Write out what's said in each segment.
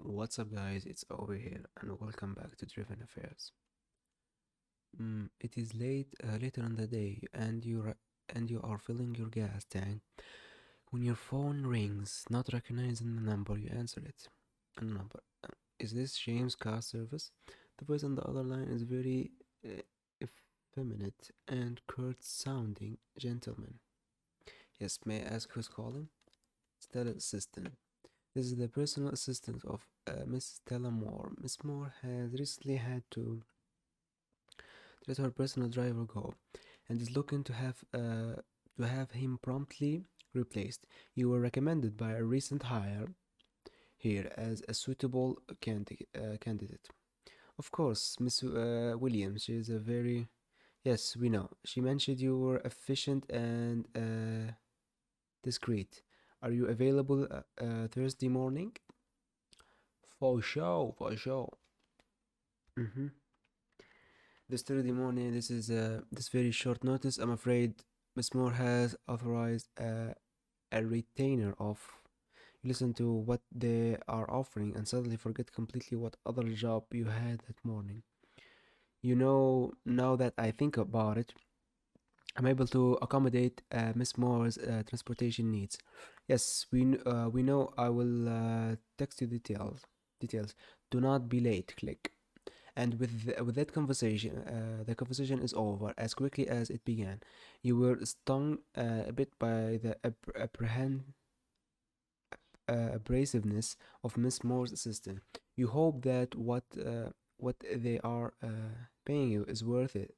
What's up, guys? It's over here, and welcome back to Driven Affairs. It is later in the day, and you are filling your gas tank when your phone rings. Not recognizing the number, you answer it. A number. Is this James car service? The voice on the other line is very effeminate and curt-sounding gentleman. Yes, may I ask who's calling? Stella Assistant. This is the personal assistant of Miss Stella Moore. Miss Moore has recently had to let her personal driver go, and is looking to have him promptly replaced. You were recommended by a recent hire here as a suitable candidate. Of course, Miss Williams. She is a very yes, we know. She mentioned you were efficient and discreet. Are you available Thursday morning? For sure, for sure. Mm-hmm. This Thursday morning, this very short notice. I'm afraid Miss Moore has authorized a retainer of. You listen to what they are offering and suddenly forget completely what other job you had that morning. You know, now that I think about it, I'm able to accommodate Miss Moore's transportation needs. Yes, we know. I will text you details. Details. Do not be late. Click. And with that conversation, the conversation is over as quickly as it began. You were stung a bit by the abrasiveness of Miss Moore's assistant. You hope that what they are paying you is worth it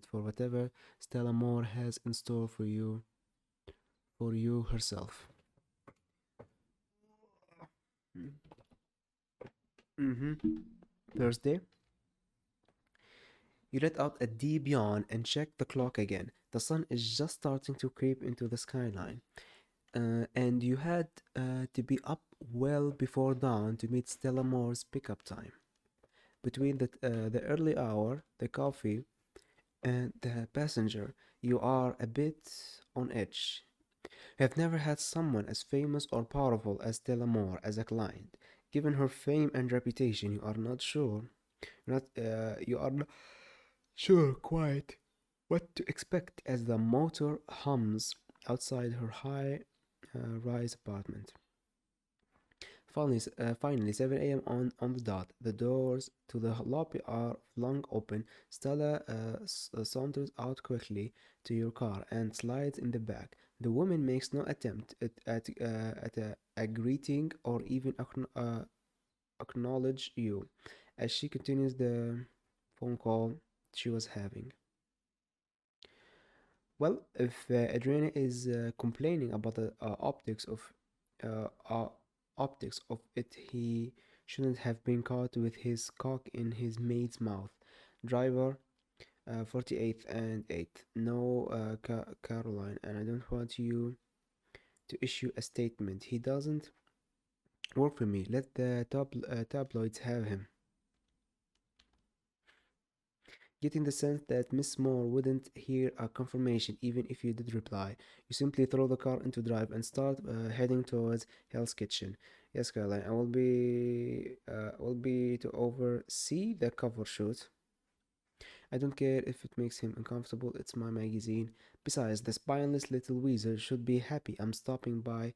for whatever Stella Moore has in store for you herself. Mm-hmm. Thursday. You let out a deep yawn and check the clock again. The sun is just starting to creep into the skyline. And you had to be up well before dawn to meet Stella Moore's pickup time. Between the early hour, the coffee, and the passenger, you are a bit on edge. You have never had someone as famous or powerful as Stella Moore as a client. Given her fame and reputation, you are not sure quite what to expect as the motor hums outside her high rise apartment. Finally, 7 a.m. On the dot. The doors to the lobby are flung open. Stella saunters out quickly to your car and slides in the back. The woman makes no attempt at a greeting or even acknowledge you as she continues the phone call she was having. Well, if Adriana is complaining about the optics of it, he shouldn't have been caught with his cock in his maid's mouth. Driver 48th and 8th. No, Caroline, and I don't want you to issue a statement. He doesn't work for me. Let the tabloids have him. Getting the sense that Miss Moore wouldn't hear a confirmation even if you did reply. You simply throw the car into drive and start heading towards Hell's Kitchen. Yes, Caroline, I will be to oversee the cover shoot. I don't care if it makes him uncomfortable, it's my magazine. Besides, the spineless little weasel should be happy I'm stopping by.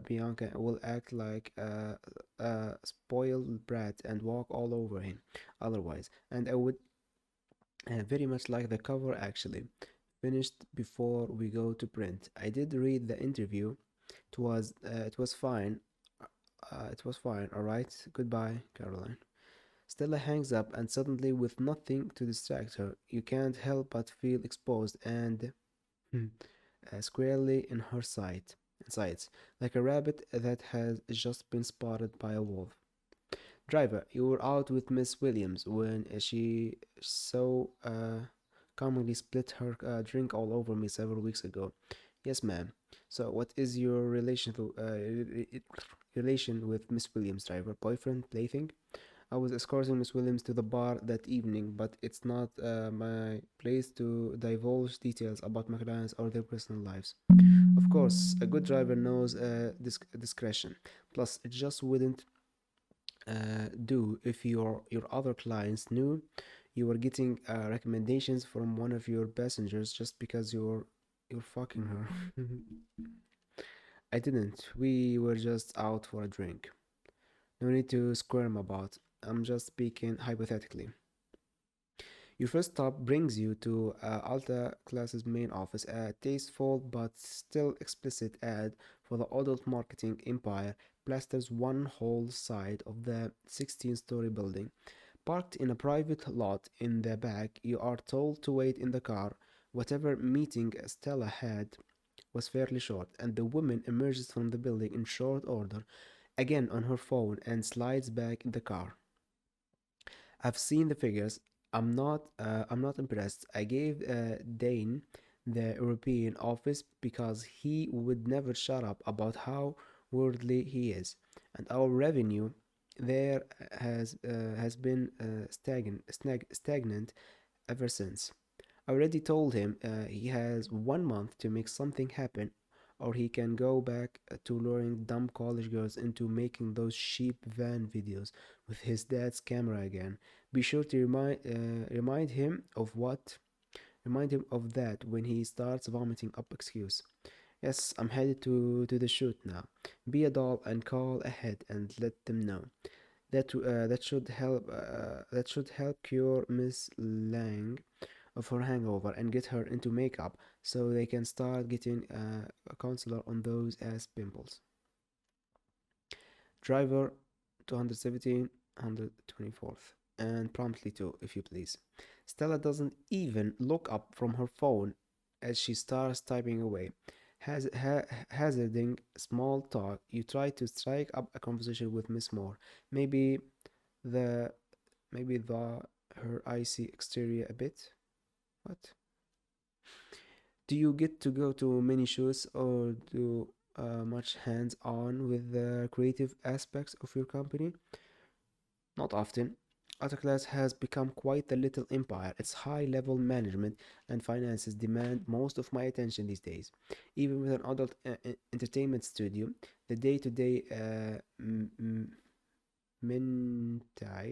Bianca will act like a spoiled brat and walk all over him otherwise, and I would very much like the cover actually. Finished before we go to print. I did read the interview. It was fine. It was fine. All right. Goodbye, Caroline. Stella hangs up, and suddenly, with nothing to distract her, you can't help but feel exposed and squarely in her sights, like a rabbit that has just been spotted by a wolf. Driver, you were out with Miss Williams when she so commonly split her drink all over me several weeks ago. Yes, ma'am. So, what is your relation with Miss Williams, driver? Boyfriend, plaything? I was escorting Miss Williams to the bar that evening, but it's not my place to divulge details about my clients or their personal lives. Of course, a good driver knows discretion. Plus, it just wouldn't do if your other clients knew you were getting recommendations from one of your passengers just because you're fucking her. I didn't. We were just out for a drink. No need to squirm about. I'm just speaking hypothetically. Your first stop brings you to Alta Class's main office, a tasteful but still explicit ad for the adult marketing empire plasters one whole side of the 16-story building. Parked in a private lot in the back, you are told to wait in the car. Whatever meeting Stella had was fairly short, and the woman emerges from the building in short order, again on her phone, and slides back in the car. I've seen the figures. I'm not impressed. I gave Dane the European office because he would never shut up about how worldly he is, and our revenue there has been stagnant ever since. I already told him he has 1 month to make something happen, or he can go back to luring dumb college girls into making those cheap van videos with his dad's camera again. Be sure to remind him of that when he starts vomiting up excuse. Yes, I'm headed to the shoot now. Be a doll and call ahead and let them know. That should help cure Miss Lang of her hangover and get her into makeup so they can start getting a counselor on those ass pimples. Driver 217, 124th, and promptly too, if you please. Stella doesn't even look up from her phone as she starts typing away. Hazarding small talk, you try to strike up a conversation with Miss Moore. Maybe the maybe the her icy exterior a bit. What? Do you get to go to many shows or do much hands on with the creative aspects of your company? Not often. Autoclass has become quite the little empire. Its high level management and finances demand most of my attention these days. Even with an adult entertainment studio, the day to day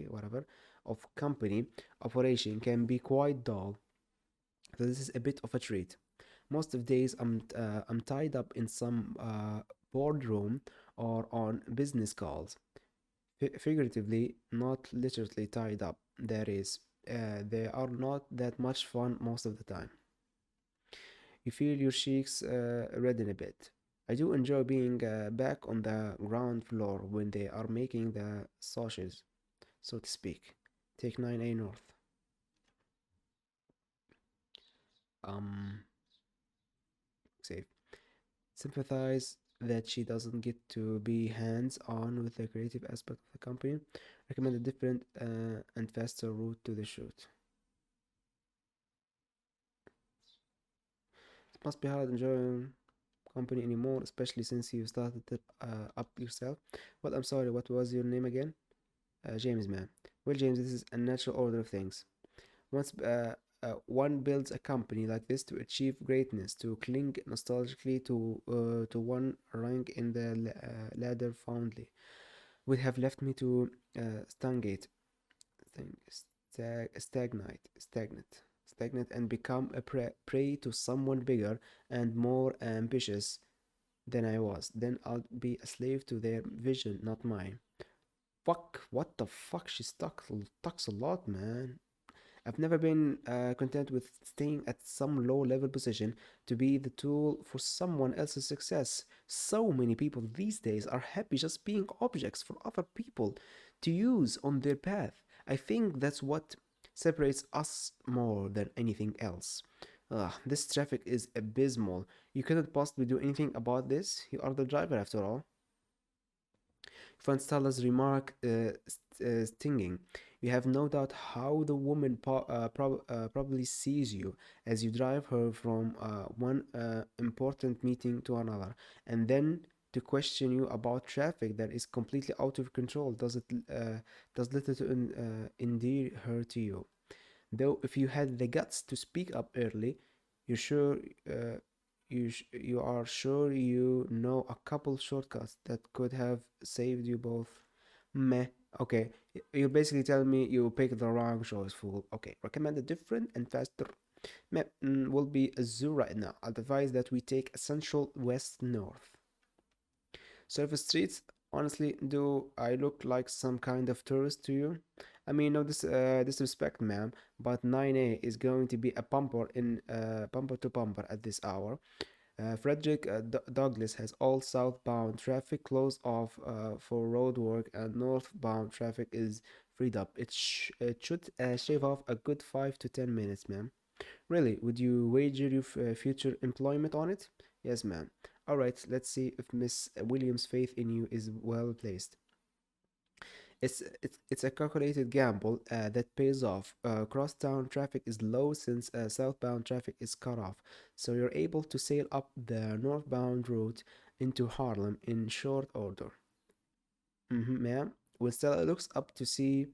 whatever, of company operation can be quite dull. So this is a bit of a treat. Most of days I'm tied up in some boardroom or on business calls. Figuratively, not literally tied up. That is, they are not that much fun most of the time. You feel your cheeks redden a bit. I do enjoy being back on the ground floor when they are making the sausages, so to speak. Take 9A North. Um, Save. Sympathize that she doesn't get to be hands on with the creative aspect of the company. Recommend a different and faster route to the shoot. It must be hard enjoying company anymore, especially since you started it up yourself. Well, I'm sorry, what was your name again? James, man. Well, James, this is a natural order of things. Once one builds a company like this to achieve greatness, to cling nostalgically to one rank in the ladder fondly, would have left me to stagnate, stagnate, and become a prey to someone bigger and more ambitious than I was. Then I'll be a slave to their vision, not mine. Fuck, what the fuck? She talks a lot, man. I've never been content with staying at some low level position to be the tool for someone else's success. So many people these days are happy just being objects for other people to use on their path. I think that's what separates us more than anything else. Ugh, this traffic is abysmal. You couldn't possibly do anything about this. You are the driver after all. Van Stella's remark stinging. You have no doubt how the woman probably sees you as you drive her from one important meeting to another, and then to question you about traffic that is completely out of control. Does little to endear her to you? Though, if you had the guts to speak up early, you're sure uh, you are sure you know a couple shortcuts that could have saved you both Meh. Okay. You're basically telling me you picked the wrong choice, fool. Okay. Recommend a different and faster map will be a zoo right now. I'll advise that we take essential west north. Surface streets, honestly, do I look like some kind of tourist to you? I mean, no disrespect, ma'am, but 9A is going to be a bumper to bumper at this hour. Frederick Douglass has all southbound traffic closed off for road work, and northbound traffic is freed up. It should shave off a good 5 to 10 minutes, ma'am. Really, would you wager your future employment on it? Yes, ma'am. All right, let's see if Miss Williams' faith in you is well placed. It's a calculated gamble that pays off. Crosstown traffic is low since southbound traffic is cut off, so you're able to sail up the northbound route into Harlem in short order. Ma'am. When Stella looks up to see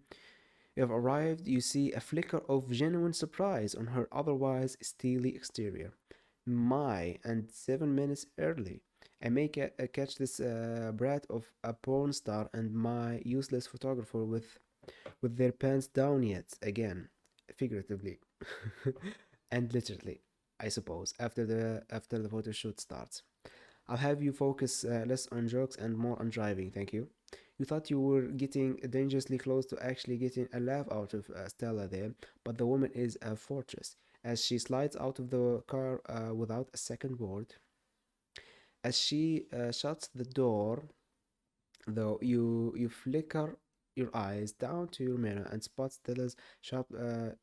you have arrived, you see a flicker of genuine surprise on her otherwise steely exterior. My, and 7 minutes early. I may catch this brat of a porn star and my useless photographer with their pants down yet again, figuratively, and literally, I suppose. After the photo shoot starts, I'll have you focus less on jokes and more on driving. Thank you. You thought you were getting dangerously close to actually getting a laugh out of Stella there, but the woman is a fortress. As she slides out of the car without a second word, as she shuts the door, though, you flicker your eyes down to your mirror and spot Stella's sharp,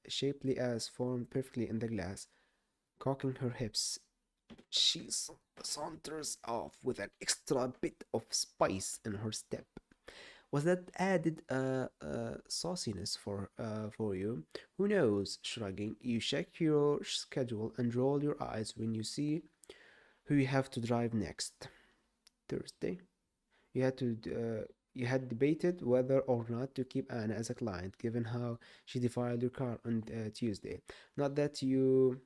shapely ass formed perfectly in the glass, cocking her hips. She saunters off with an extra bit of spice in her step. Was that added sauciness for you? Who knows? Shrugging, you check your schedule and roll your eyes when you see who you have to drive next. Thursday. You had to you had debated whether or not to keep Anna as a client, given how she defiled your car on Tuesday. Not that you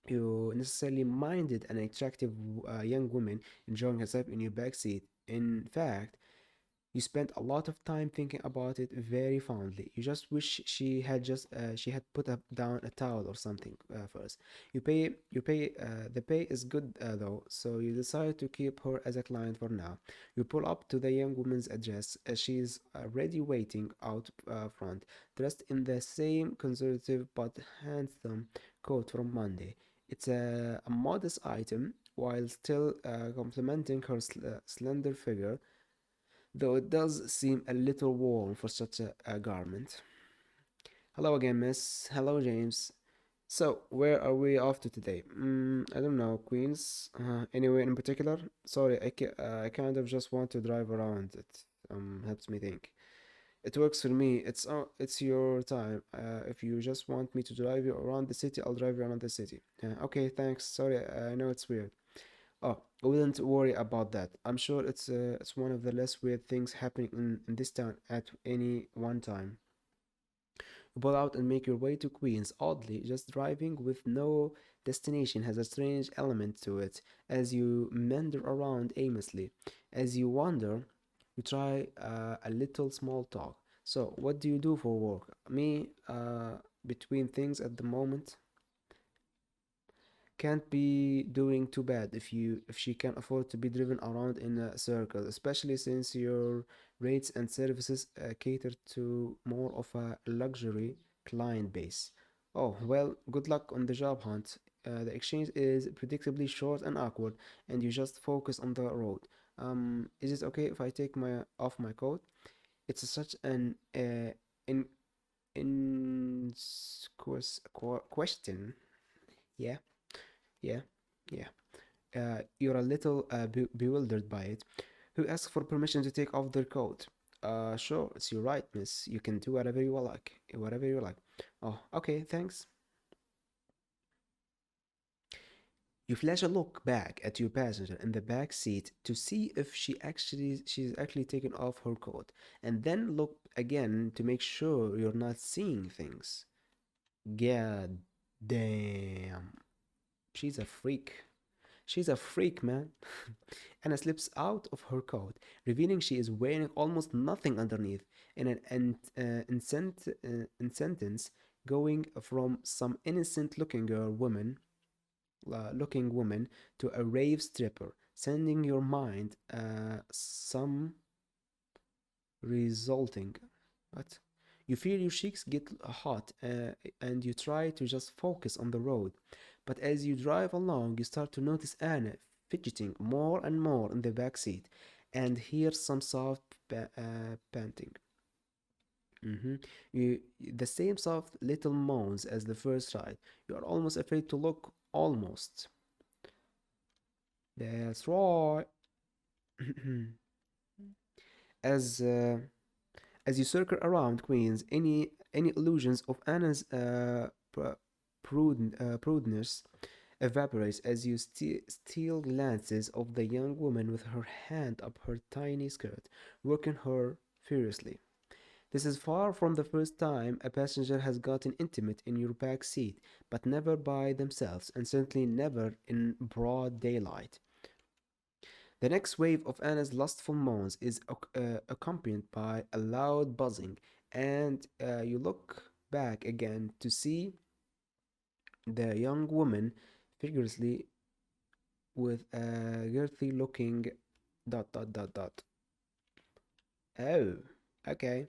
necessarily minded an attractive young woman enjoying herself in your back seat. In fact, you spent a lot of time thinking about it very fondly. You just wish she had put up down a towel or something first. The pay is good though, so you decide to keep her as a client for now. You pull up to the young woman's address as she's already waiting out front, dressed in the same conservative but handsome coat from Monday. It's a modest item while still complementing her slender figure, though it does seem a little warm for such a garment. Hello again, miss. Hello, James. So, where are we off to today? I don't know, Queens? Anywhere in particular? Sorry, I kind of just want to drive around. It helps me think. It works for me. It's your time. If you just want me to drive you around the city, I'll drive you around the city. Okay, thanks. Sorry, I know it's weird. Oh, I wouldn't worry about that. I'm sure it's one of the less weird things happening in this town at any one time. You pull out and make your way to Queens. Oddly, just driving with no destination has a strange element to it as you meander around aimlessly. As you wander, you try a little small talk. So, what do you do for work? Me, between things at the moment, can't be doing too bad if she can afford to be driven around in a circle, especially since your rates and services cater to more of a luxury client base. Oh, well, good luck on the job hunt. The exchange is predictably short and awkward, and you just focus on the road. Is it okay if I take my off my coat? It's such an in question. Yeah, yeah, yeah. You're a little bewildered by it. Who asks for permission to take off their coat? Sure, it's your right, miss. You can do whatever you like. Whatever you like. Oh, okay, thanks. You flash a look back at your passenger in the back seat to see if she's actually taken off her coat, and then look again to make sure you're not seeing things. God damn. She's a freak. She's a freak, man. Anna slips out of her coat, revealing she is wearing almost nothing underneath, in an in sentence going from some looking woman to a rave stripper, sending your mind some resulting. What? You feel your cheeks get hot and you try to just focus on the road. But as you drive along, you start to notice Anna fidgeting more and more in the back seat and hear some soft panting. The same soft little moans as the first ride. You are almost afraid to look. Almost. That's right. as as you circle around Queens, any illusions of Anna's prudeness evaporates as you steal glances of the young woman with her hand up her tiny skirt, working her furiously. This is far from the first time a passenger has gotten intimate in your back seat, but never by themselves, and certainly never in broad daylight. The next wave of Anna's lustful moans is accompanied by a loud buzzing, and you look back again to see the young woman vigorously with a girthy looking dot dot dot dot. Oh, okay.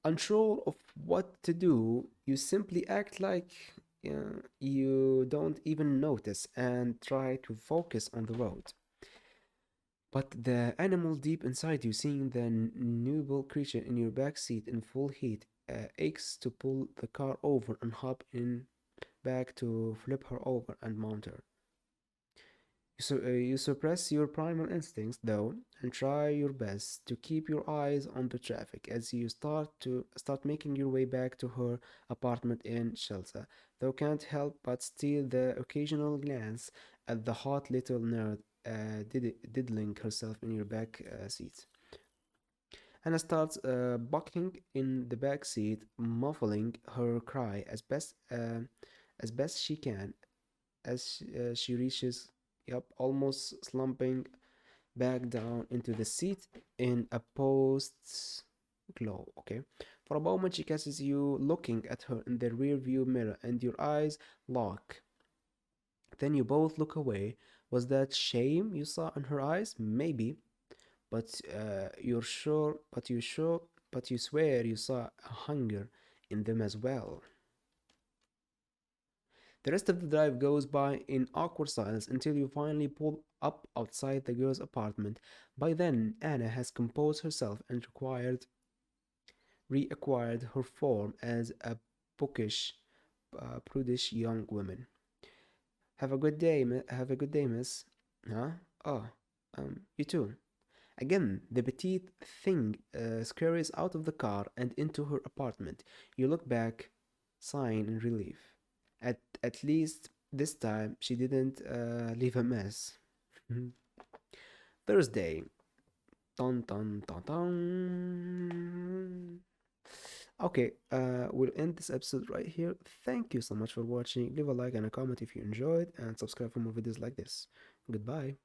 Unsure of what to do, you simply act like you don't even notice and try to focus on the road. But the animal deep inside you, seeing the nubile creature in your back seat in full heat, aches to pull the car over and hop in back to flip her over and mount her. You suppress your primal instincts, though, and try your best to keep your eyes on the traffic as you start making your way back to her apartment in Chelsea, though can't help but steal the occasional glance at the hot little nerd diddling herself in your back seat. Anna starts bucking in the back seat, muffling her cry as best she can as she reaches up, almost slumping back down into the seat in a post glow. Okay. For a moment, she catches you looking at her in the rear view mirror, and your eyes lock. Then you both look away. Was that shame you saw in her eyes? Maybe, but but you swear you saw a hunger in them as well. The rest of the drive goes by in awkward silence until you finally pull up outside the girl's apartment. By then, Anna has composed herself and reacquired her form as a bookish, prudish young woman. Have a good day, have a good day, miss. Huh? Oh, you too. Again, the petite thing scurries out of the car and into her apartment. You look back, sighing in relief. At least this time she didn't leave a mess. Thursday. Dun dun dun dun. Okay, we'll end this episode right here. Thank you so much for watching. Leave a like and a comment if you enjoyed, and subscribe for more videos like this. Goodbye.